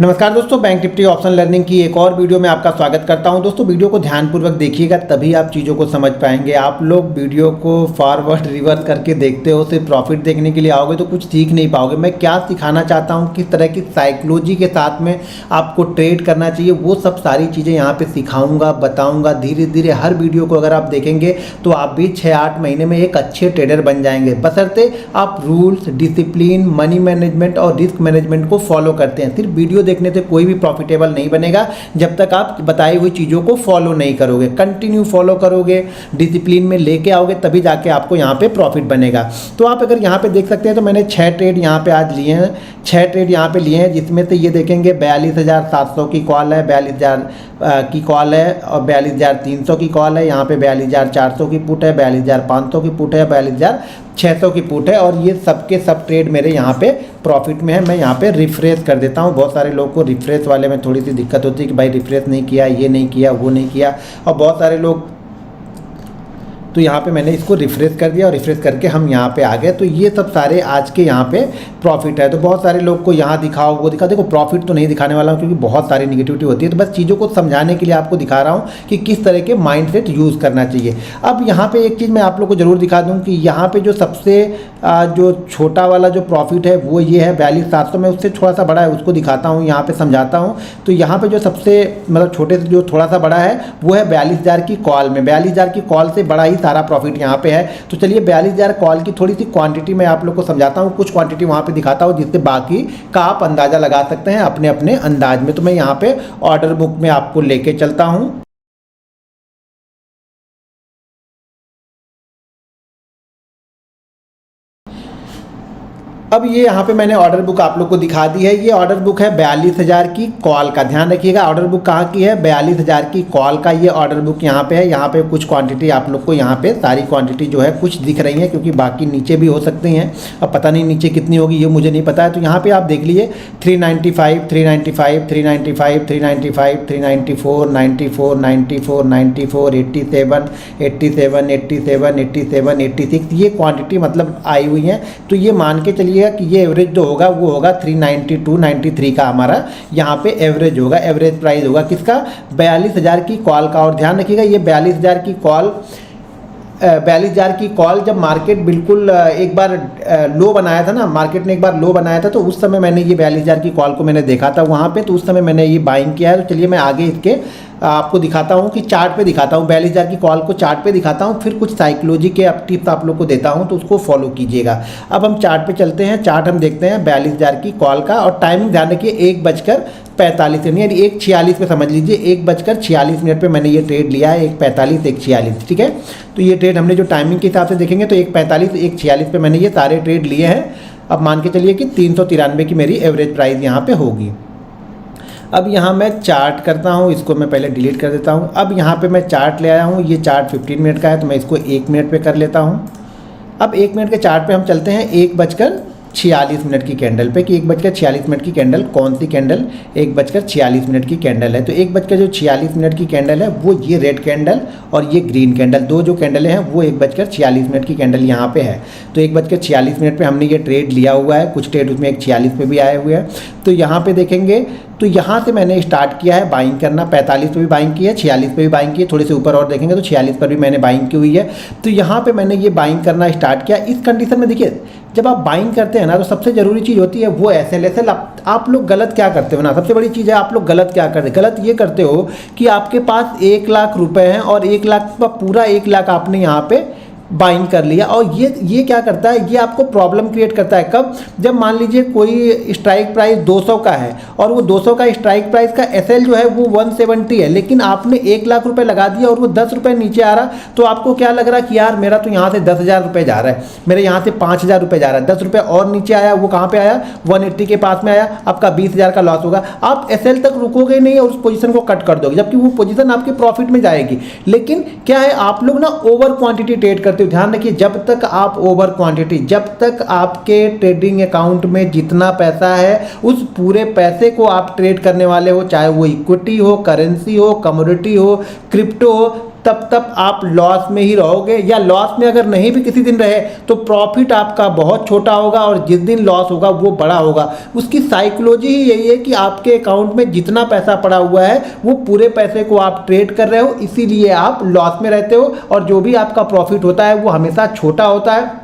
नमस्कार दोस्तों, bank Nifty option learning की एक और वीडियो में आपका स्वागत करता हूं। दोस्तों वीडियो को ध्यानपूर्वक देखिएगा, तभी आप चीज़ों को समझ पाएंगे। आप लोग वीडियो को फॉरवर्ड रिवर्स करके देखते हो, सिर्फ प्रॉफिट देखने के लिए आओगे तो कुछ सीख नहीं पाओगे। मैं क्या सिखाना चाहता हूं, किस तरह की साइकोलॉजी के साथ में आपको ट्रेड करना चाहिए, वो सब सारी चीज़ें यहाँ पर सिखाऊँगा, बताऊँगा। धीरे धीरे हर वीडियो को अगर आप देखेंगे तो आप भी 6-8 महीने में एक अच्छे ट्रेडर बन जाएंगे, बशर्ते आप रूल्स, डिसिप्लिन, मनी मैनेजमेंट और रिस्क मैनेजमेंट को फॉलो करते हैं। सिर्फ वीडियो देखने से कोई भी प्रॉफिटेबल नहीं बनेगा जब तक आप बताई हुई चीज़ों को फॉलो नहीं करोगे। कंटिन्यू फॉलो करोगे, डिसिप्लिन में लेके आओगे, तभी जाके आपको यहाँ पे प्रॉफिट बनेगा। तो आप अगर यहाँ पे देख सकते हैं तो मैंने 6 ट्रेड यहाँ पे आज लिए हैं, 6 ट्रेड यहाँ पे लिए हैं, जिसमें से ये देखेंगे 42,700 की कॉल है, 42,000 की कॉल है और 42,300 की कॉल है। यहाँ पे 42,400 की पुट है, 42,500 की पुट है, 42,600 की पुट है, और ये सबके सब ट्रेड मेरे यहाँ पे प्रॉफिट में है। मैं यहाँ पे रिफ्रेश कर देता हूँ। बहुत सारे लोग को रिफ्रेश वाले में थोड़ी सी दिक्कत होती है कि भाई रिफ्रेश नहीं किया, ये नहीं किया, वो नहीं किया, और बहुत सारे लोग, तो यहाँ पे मैंने इसको रिफ्रेश कर दिया और रिफ्रेश करके हम यहाँ पे आ गए। तो ये सब सारे आज के यहाँ पे प्रॉफिट है। तो बहुत सारे लोग को यहाँ दिखाओ, वो दिखाओ। देखो प्रॉफिट तो नहीं दिखाने वाला हूँ क्योंकि बहुत सारी निगेटिविटी होती है, तो बस चीज़ों को समझाने के लिए आपको दिखा रहा हूँ कि किस तरह के माइंडसेट यूज़ करना चाहिए। अब यहाँ पर एक चीज़ मैं आप लोग को ज़रूर दिखा दूँ कि यहाँ पर जो सबसे जो छोटा वाला जो प्रॉफिट है वो ये है 42,700 में, उससे थोड़ा सा बड़ा है, उसको दिखाता हूँ, यहाँ पे समझाता हूँ। तो यहाँ पे जो सबसे मतलब छोटे से जो थोड़ा सा बड़ा है वो है 42,000 की कॉल में। 42,000 की कॉल से बड़ा ही सारा प्रॉफिट यहाँ पे है। तो चलिए 42,000 कॉल की थोड़ी सी क्वांटिटी मैं आप लोग को समझाता हूँ, कुछ क्वांटिटी वहाँ पे दिखाता हूँ, जिससे बाकी का आप अंदाज़ा लगा सकते हैं अपने अपने अंदाज में। तो मैं यहाँ पे ऑर्डर बुक में आपको लेके चलता हूँ। अब ये यहाँ पे मैंने ऑर्डर बुक आप लोग को दिखा दी है। ये ऑर्डर बुक है 42,000 की कॉल का। ध्यान रखिएगा, ऑर्डर बुक कहाँ की है, 42,000 की कॉल का ये ऑर्डर बुक यहाँ पे है। यहाँ पे कुछ क्वांटिटी आप लोग को यहाँ पे सारी क्वांटिटी जो है कुछ दिख रही है, क्योंकि बाकी नीचे भी हो सकती हैं। अब पता नहीं नीचे कितनी होगी, ये मुझे नहीं पता है। तो यहाँ पर आप देख लीजिए 395, 395, 395, 395, 394, 94, 94, 94, 87, 87, 87, 87, 86, ये क्वांटिटी मतलब आई हुई है। तो ये मान के चलिए कि ये एवरेज जो होगा वो होगा 392, 93 का हमारा यहाँ पे एवरेज होगा। एवरेज प्राइस होगा किसका, 42,000 की कॉल का। और ध्यान रखिएगा ये 42,000 की कॉल, 42,000 की कॉल जब मार्केट बिल्कुल एक बार लो बनाया था ना, मार्केट ने एक बार लो बनाया था, तो उस समय मैंने ये 42,000 की कॉल को मैंने देखा था वहाँ पे। तो उस समय मैंने ये बाइंग किया है। तो चलिए मैं आगे इसके आपको दिखाता हूँ कि चार्ट पे दिखाता हूँ, 42,000 की कॉल को चार्ट पे दिखाता हूँ, फिर कुछ साइकोलॉजी के टिप्स आप लोग को देता हूँ, तो उसको फॉलो कीजिएगा। अब हम चार्ट पे चलते हैं। चार्ट हम देखते हैं 42,000 की कॉल का, और टाइमिंग ध्यान रखिए 1:45 यानी 1:46 पे समझ लीजिए, 1:46 पे मैंने ये ट्रेड लिया है। 1:45, 1:46, ठीक है। तो ये ट्रेड हमने जो टाइमिंग के हिसाब से देखेंगे तो 1:45, 1:46 पे मैंने ये सारे ट्रेड लिए हैं। अब मान के चलिए कि 393 की मेरी एवरेज प्राइस यहाँ पे होगी। अब यहाँ मैं चार्ट करता हूँ, इसको मैं पहले डिलीट कर देता हूँ। अब यहाँ पे मैं चार्ट ले आया हूँ, ये चार्ट 15 मिनट का है, तो मैं इसको 1 मिनट पे कर लेता हूँ। अब 1 मिनट के चार्ट पे हम चलते हैं 1:46 की कैंडल पे, कि 1:46 की कैंडल कौन सी कैंडल, 1:46 की कैंडल है। तो 1:46 की कैंडल है वो ये रेड कैंडल और ये ग्रीन कैंडल, दो जो कैंडल हैं वो 1:46 की कैंडल यहाँ पे है। तो 1:46 पे हमने ये ट्रेड लिया हुआ है, कुछ ट्रेड उसमें 1:46 पे भी आए हुए हैं। तो यहाँ पे देखेंगे तो यहाँ से मैंने स्टार्ट किया है बाइंग करना। 45 पे भी बाइंग की है, 46 पे भी बाइंग की है, थोड़े से ऊपर और देखेंगे तो 46 पर भी मैंने बाइंग की हुई है। तो यहाँ पे मैंने ये बाइंग करना स्टार्ट किया। इस कंडीशन में देखिए, जब आप बाइंग करते हैं ना, तो सबसे ज़रूरी चीज़ होती है वो SL। आप लोग गलत क्या करते हो ना, सबसे बड़ी चीज़ है आप लोग गलत क्या करते हो। गलत ये करते हो कि आपके पास 1 लाख रुपए हैं और 1 लाख का पूरा 1 लाख आपने यहाँ पे बाइंग कर लिया, और ये क्या करता है, ये आपको प्रॉब्लम क्रिएट करता है। कब, जब मान लीजिए कोई स्ट्राइक प्राइस 200 का है और वो 200 का स्ट्राइक प्राइस का SL जो है वो 170 है, लेकिन आपने 1 लाख रुपए लगा दिया और वो 10 रुपये नीचे आ रहा, तो आपको क्या लग रहा है कि यार मेरा तो यहाँ से 10,000 रुपये जा रहा है, मेरे यहाँ से 5,000 रुपये जा रहा है, 10 रुपये और नीचे आया, वो कहाँ पे आया, 180 के पास में आया, आपका 20,000 का लॉस होगा। आप SL तक रुकोगे नहीं और उस पोजीशन को कट कर दोगे, जबकि वो पोजीशन आपके प्रॉफिट में जाएगी। लेकिन क्या है, आप लोग ना ओवर क्वांटिटी ट्रेड करते हो। ध्यान रखिए, जब तक आप ओवर क्वांटिटी, जब तक आपके ट्रेडिंग अकाउंट में जितना पैसा है उस पूरे पैसे को आप ट्रेड करने वाले हो, चाहे वो इक्विटी हो, करेंसी हो, कमोडिटी हो, क्रिप्टो हो, तब तक आप लॉस में ही रहोगे, या लॉस में अगर नहीं भी किसी दिन रहे तो प्रॉफिट आपका बहुत छोटा होगा और जिस दिन लॉस होगा वो बड़ा होगा। उसकी साइकोलॉजी ही यही है कि आपके अकाउंट में जितना पैसा पड़ा हुआ है वो पूरे पैसे को आप ट्रेड कर रहे हो, इसीलिए आप लॉस में रहते हो और जो भी आपका प्रॉफिट होता है वो हमेशा छोटा होता है,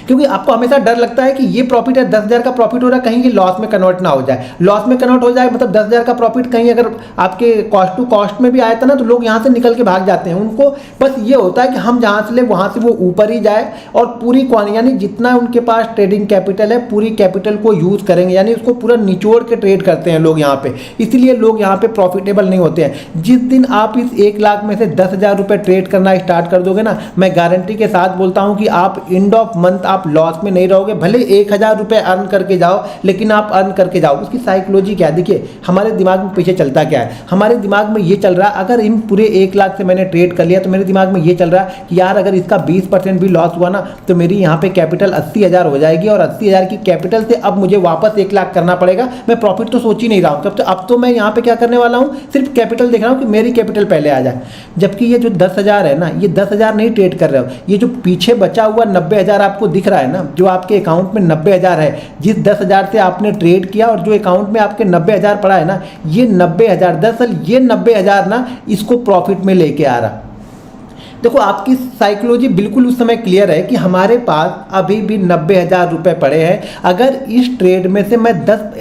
क्योंकि आपको हमेशा डर लगता है कि ये प्रॉफिट है, 10,000 का प्रॉफिट हो रहा है, कहीं ये लॉस में कन्वर्ट ना हो जाए। लॉस में कन्वर्ट हो जाए मतलब 10,000 का प्रॉफिट कहीं अगर आपके कॉस्ट टू कॉस्ट में भी आया था ना, तो लोग यहाँ से निकल के भाग जाते हैं। उनको बस ये होता है कि हम जहाँ से ले वहाँ से वो ऊपर ही जाए और पूरी यानी जितना उनके पास ट्रेडिंग कैपिटल है पूरी कैपिटल को यूज़ करेंगे, यानी उसको पूरा निचोड़ के ट्रेड करते हैं लोग यहाँ पे, इसीलिए लोग यहाँ पे प्रॉफिटेबल नहीं होते हैं। जिस दिन आप इस 1 लाख में से 10,000 रुपये ट्रेड करना स्टार्ट कर दोगे ना, मैं गारंटी के साथ बोलता हूँ कि आप एंड ऑफ मंथ आप लॉस में नहीं रहोगे। भले 1,000 रुपये अर्न करके जाओ, लेकिन आप अर्न करके जाओ। उसकी साइकोलॉजी क्या है, देखिए हमारे दिमाग में पीछे चलता क्या है। हमारे दिमाग में ये चल रहा है, अगर इन पूरे 1 लाख से मैंने ट्रेड कर लिया तो मेरे दिमाग में ये चल रहा है कि यार अगर इसका 20% भी लॉस हुआ ना तो मेरी यहाँ पे कैपिटल 80,000 हो जाएगी और 80,000 की कैपिटल से अब मुझे वापस 1 लाख करना पड़ेगा। मैं प्रॉफिट तो सोच ही नहीं रहा हूँ, तब तो अब तो मैं यहाँ पे क्या करने वाला हूँ, सिर्फ कैपिटल देख रहा हूँ कि मेरी कैपिटल पहले आ जाए। जबकि ये जो 10,000 है ना, ये 10,000 नहीं ट्रेड कर रहे हो, ये जो पीछे बचा हुआ 90,000 आपको दिख रहा है ना, जो आपके अकाउंट में 90,000 है, जिस 10,000 से आपने ट्रेड किया और जो अकाउंट में आपके 90,000 पड़ा है ना, ये 90,000 दरअसल ये 90,000 ना इसको प्रॉफिट में लेके आ रहा। देखो आपकी साइकोलॉजी बिल्कुल उस समय क्लियर है कि हमारे पास अभी भी 90,000 रुपये पड़े हैं। अगर इस ट्रेड में से मैं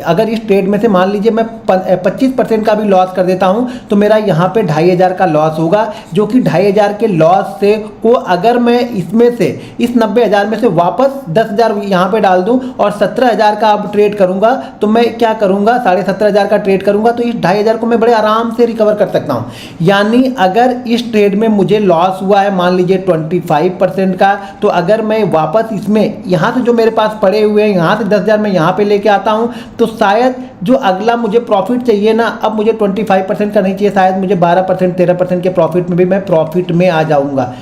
अगर इस ट्रेड में से मान लीजिए मैं 25% का भी लॉस कर देता हूं तो मेरा यहाँ पे 2,500 का लॉस होगा, जो कि 2,500 के लॉस से को अगर मैं इसमें से इस 90,000 में से वापस 10,000 यहाँ पे डाल दूँ और 17,000 का अब ट्रेड करूँगा तो मैं क्या करूँगा, 17,500 का ट्रेड करूँगा तो इस 2,500 को मैं बड़े आराम से रिकवर कर सकता हूँ। यानी अगर इस ट्रेड में मुझे लॉस हुआ है मान लीजिए 25% का, तो अगर मैं वापस इसमें यहाँ से जो मेरे पास पड़े हुए हैं यहाँ से 10,000 मैं यहाँ पे लेके आता हूँ तो शायद जो अगला मुझे प्रॉफिट चाहिए ना, अब मुझे 25% का नहीं चाहिए, शायद मुझे 12% 13% के प्रॉफिट में भी मैं प्रॉफिट में आ जाऊँगा।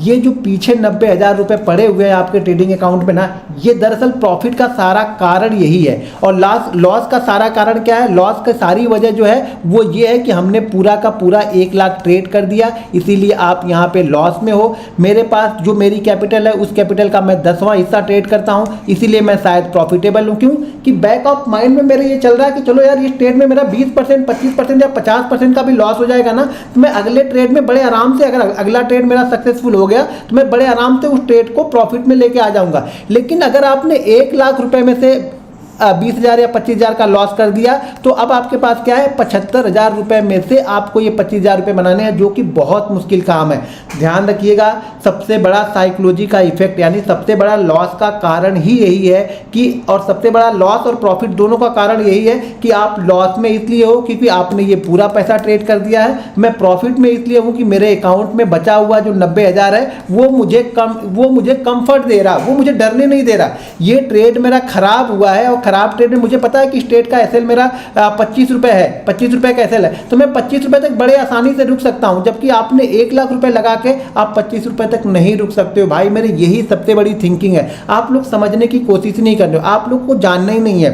ये जो पीछे 90,000 रुपये पड़े हुए हैं आपके ट्रेडिंग अकाउंट में ना, ये दरअसल प्रॉफिट का सारा कारण यही है। और लॉस का सारा कारण क्या है, लॉस की सारी वजह जो है वो ये है कि हमने पूरा का पूरा 1 लाख ट्रेड कर दिया, इसीलिए आप यहाँ पे लॉस में हो। मेरे पास जो मेरी कैपिटल है उस कैपिटल का मैं 10वां हिस्सा ट्रेड करता हूँ, इसीलिए मैं शायद प्रॉफिटेबल हूँ। क्यों कि बैक ऑफ माइंड में मेरे ये चल रहा है कि चलो यार इस ट्रेड में मेरा 20% 25% या 50% का भी लॉस हो जाएगा ना, तो मैं अगले ट्रेड में बड़े आराम से, अगर अगला ट्रेड मेरा सक्सेसफुल हो गया तो मैं बड़े आराम से उस ट्रेड को प्रॉफिट में लेके आ जाऊंगा। लेकिन अगर आपने 1 लाख रुपए में से 20,000 या 25,000 का लॉस कर दिया तो अब आपके पास क्या है, 75,000 रुपये में से आपको ये 25,000 रुपये बनाने हैं, जो कि बहुत मुश्किल काम है। ध्यान रखिएगा, सबसे बड़ा साइकोलॉजी का इफेक्ट यानी सबसे बड़ा लॉस का कारण ही यही है कि, और सबसे बड़ा लॉस और प्रॉफिट दोनों का कारण यही है कि आप लॉस में इसलिए हो क्योंकि आपने ये पूरा पैसा ट्रेड कर दिया है। मैं प्रॉफिट में इसलिए हूँ कि मेरे अकाउंट में बचा हुआ जो 90,000 है वो मुझे कंफर्ट दे रहा, वो मुझे डरने नहीं दे रहा। ये ट्रेड मेरा खराब हुआ है और खराब ट्रेड में मुझे पता है कि इस ट्रेड का एसएल मेरा 25 रुपये है, 25 रुपये का एसएल है, तो मैं 25 रुपये तक बड़े आसानी से रुक सकता हूं। जबकि आपने 1 लाख रुपए लगा के आप 25 रुपये तक नहीं रुक सकते हो। भाई मेरे यही सबसे बड़ी थिंकिंग है। आप लोग समझने की कोशिश नहीं कर रहे हो, आप लोग को जानना ही नहीं है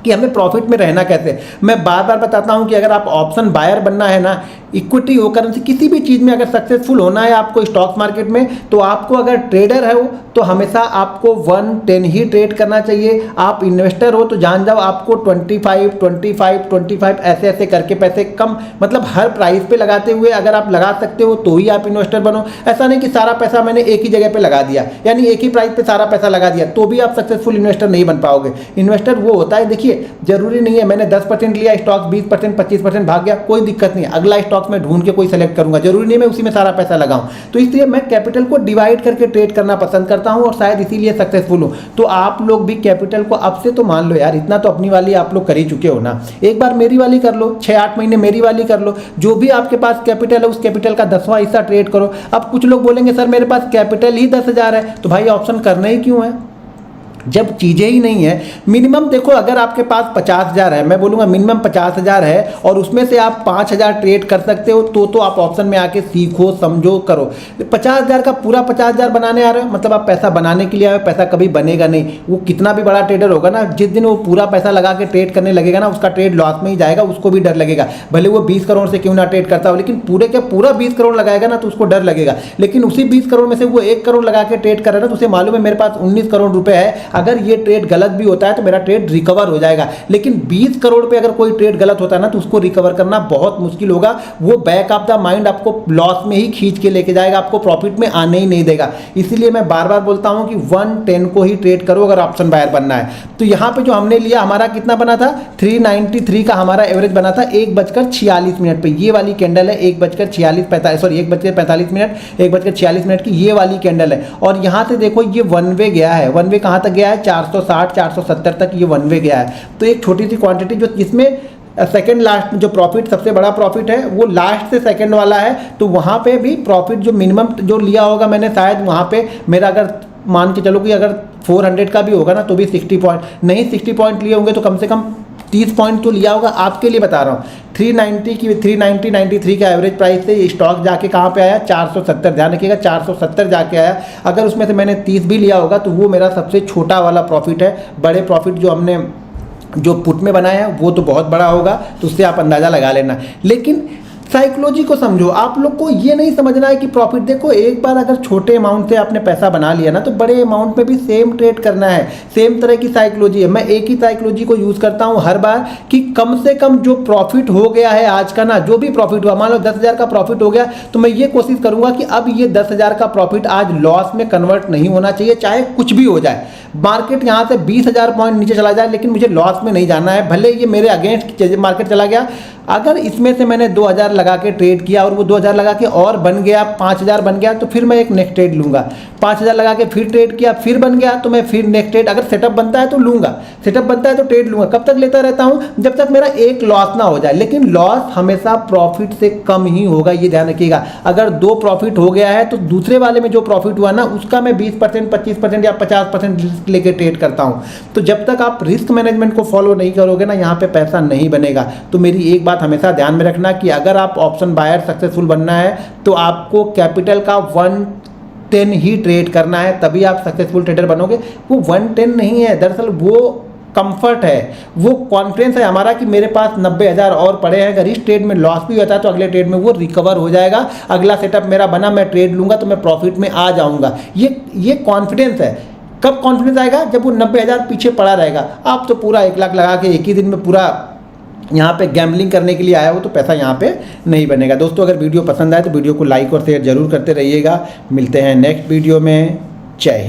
कि हमें प्रॉफिट में रहना कैसे। मैं बार बार बताता हूं कि अगर आप ऑप्शन बायर बनना है ना, इक्विटी हो, करेंसी, किसी भी चीज़ में अगर सक्सेसफुल होना है आपको स्टॉक मार्केट में, तो आपको अगर ट्रेडर है तो हमेशा आपको 1-10 ही ट्रेड करना चाहिए। आप इन्वेस्टर हो तो जान जाओ आपको 25 ऐसे ऐसे करके पैसे कम, मतलब हर प्राइस पे लगाते हुए अगर आप लगा सकते हो तो ही आप इन्वेस्टर बनो। ऐसा नहीं कि सारा पैसा मैंने एक ही जगह पे लगा दिया, यानी एक ही प्राइस पे सारा पैसा लगा दिया तो भी आप सक्सेसफुल इन्वेस्टर नहीं बन पाओगे। इन्वेस्टर वो होता है, देखिए जरूरी नहीं है मैंने 10% लिया स्टॉक, 20% 25% भाग गया, कोई दिक्कत नहीं है, अगला स्टॉक में ढूंढ के कोई सेलेक्ट करूंगा, जरूरी नहीं मैं उसी में सारा पैसा लगाऊं। तो इसलिए मैं कैपिटल को डिवाइड करके ट्रेड करना पसंद करता हूं और शायद इसीलिए सक्सेसफुल हूं। तो आप लोग भी कैपिटल को अब से तो मान लो यार, इतना तो अपनी वाली आप लोग कर ही चुके हो ना, एक बार मेरी वाली कर लो, 6-8 महीने मेरी वाली कर लो। जो भी आपके पास कैपिटल है उस कैपिटल का 10वां हिस्सा ट्रेड करो। अब कुछ लोग बोलेंगे सर मेरे पास कैपिटल ही 10,000 है, तो भाई ऑप्शन करना ही क्यों है। जब चीज़ें ही नहीं है, मिनिमम देखो अगर आपके पास 50,000 है, मैं बोलूँगा मिनिमम 50,000 है और उसमें से आप 5,000 ट्रेड कर सकते हो तो आप ऑप्शन में आके सीखो, समझो, करो। 50,000 का पूरा 50,000 बनाने आ रहे हो, मतलब आप पैसा बनाने के लिए आए हो, पैसा कभी बनेगा नहीं। वो कितना भी बड़ा ट्रेडर होगा ना, जिस दिन वो पूरा पैसा लगा के ट्रेड करने लगेगा ना, उसका ट्रेड लॉस में ही जाएगा, उसको भी डर लगेगा। भले वो 20 करोड़ से क्यों ना ट्रेड करता हो, लेकिन पूरे के पूरा 20 करोड़ लगाएगा ना तो उसको डर लगेगा। लेकिन उसी 20 करोड़ में से वो 1 करोड़ लगा के ट्रेड कर रहा है ना, तो उसे मालूम है मेरे पास 19 करोड़ रुपए है, अगर ये ट्रेड गलत भी होता है तो मेरा ट्रेड रिकवर हो जाएगा। लेकिन 20 करोड़ पे अगर कोई ट्रेड गलत होता है ना तो उसको रिकवर करना बहुत मुश्किल होगा। वो बैक ऑफ द माइंड आपको लॉस में ही खींच के लेके जाएगा, आपको प्रॉफिट में आने ही नहीं देगा। इसीलिए मैं बार बार बोलता हूं कि 110 को ही ट्रेड करो अगर ऑप्शन बायर बनना है। तो यहां पे जो हमने लिया, हमारा कितना बना था, 393 का हमारा एवरेज बना था 1:46 पे। ये वाली कैंडल है 1:46 की ये वाली कैंडल है। और यहां से देखो ये वन वे गया है। वन वे कहां तक गया है, 460 470 तक ये वन वे गया है। तो एक छोटी सी क्वांटिटी जो जिसमें सेकंड लास्ट जो प्रॉफिट सबसे बड़ा प्रॉफिट है वो लास्ट से सेकंड वाला है, तो वहाँ पे भी प्रॉफिट जो मिनिमम जो लिया होगा मैंने, शायद वहाँ पे मेरा अगर मान के चलो कि अगर 400 का भी होगा ना तो भी 60 पॉइंट नहीं, 60 पॉइंट लिए होंगे तो कम से कम 30 पॉइंट तो लिया होगा। आपके लिए बता रहा हूँ 393 का एवरेज प्राइस से ये स्टॉक जाके कहाँ पे आया, 470। ध्यान रखिएगा 470 जाके आया। अगर उसमें से मैंने 30 भी लिया होगा तो वो मेरा सबसे छोटा वाला प्रॉफिट है। बड़े प्रॉफिट जो हमने जो पुट में बनाया है वो तो बहुत बड़ा होगा, तो उससे आप अंदाज़ा लगा लेना। लेकिन साइकोलॉजी को समझो। आप लोग को ये नहीं समझना है कि प्रॉफिट, देखो एक बार अगर छोटे अमाउंट से आपने पैसा बना लिया ना तो बड़े अमाउंट में भी सेम ट्रेड करना है। सेम तरह की साइकोलॉजी है। मैं एक ही साइकोलॉजी को यूज़ करता हूँ हर बार कि कम से कम जो प्रॉफिट हो गया है आज का ना, जो भी प्रॉफिट हुआ, मान लो 10,000 का प्रॉफिट हो गया तो मैं ये कोशिश करूँगा कि अब ये 10,000 का प्रॉफिट आज लॉस में कन्वर्ट नहीं होना चाहिए, चाहे कुछ भी हो जाए। मार्केट यहाँ से 20,000 पॉइंट नीचे चला जाए लेकिन मुझे लॉस में नहीं जाना है। भले ये मेरे अगेंस्ट मार्केट चला गया, अगर इसमें से मैंने 2,000 लगा के ट्रेड किया और वो 2,000 लगा के और बन गया 5,000 बन गया तो फिर मैं एक नेक्स्ट ट्रेड लूँगा। 5,000 लगा के फिर ट्रेड किया, फिर बन गया तो मैं फिर नेक्स्ट ट्रेड, अगर सेटअप बनता है तो लूँगा, सेटअप बनता है तो ट्रेड लूँगा। कब तक लेता रहता हूँ, जब तक मेरा एक लॉस ना हो जाए। लेकिन लॉस हमेशा प्रॉफिट से कम ही होगा, ये ध्यान रखिएगा। अगर 2 प्रॉफिट हो गया है तो दूसरे वाले में जो प्रॉफिट हुआ ना उसका मैं 20%, 25% या 50% रिस्क लेके ट्रेड करता हूँ। तो जब तक आप रिस्क मैनेजमेंट को फॉलो नहीं करोगे ना, यहाँ पे पैसा नहीं बनेगा। तो मेरी एक बात हमेशा ध्यान में रखना कि अगर आप ऑप्शन बायर सक्सेसफुल बनना है तो आपको कैपिटल का 110 ही ट्रेड करना है, तभी आप सक्सेसफुल ट्रेडर बनोगे। वो 110 नहीं है, दरअसल वो कंफर्ट है, वो कॉन्फिडेंस है हमारा कि मेरे पास 90,000 और पड़े हैं। अगर इस ट्रेड में लॉस भी होता है तो अगले ट्रेड में वो रिकवर हो जाएगा। अगला सेटअप मेरा बना, मैं ट्रेड लूँगा तो मैं प्रॉफिट में आ जाऊँगा। ये कॉन्फिडेंस है। कब कॉन्फिडेंस आएगा, जब वो 90,000 पीछे पड़ा रहेगा। आप तो पूरा 1 लाख लगा के एक ही दिन में पूरा यहाँ पे गैम्बलिंग करने के लिए आया हो तो पैसा यहाँ पे नहीं बनेगा। दोस्तों अगर वीडियो पसंद आए तो वीडियो को लाइक और शेयर जरूर करते रहिएगा। मिलते हैं नेक्स्ट वीडियो में। जय हिंद।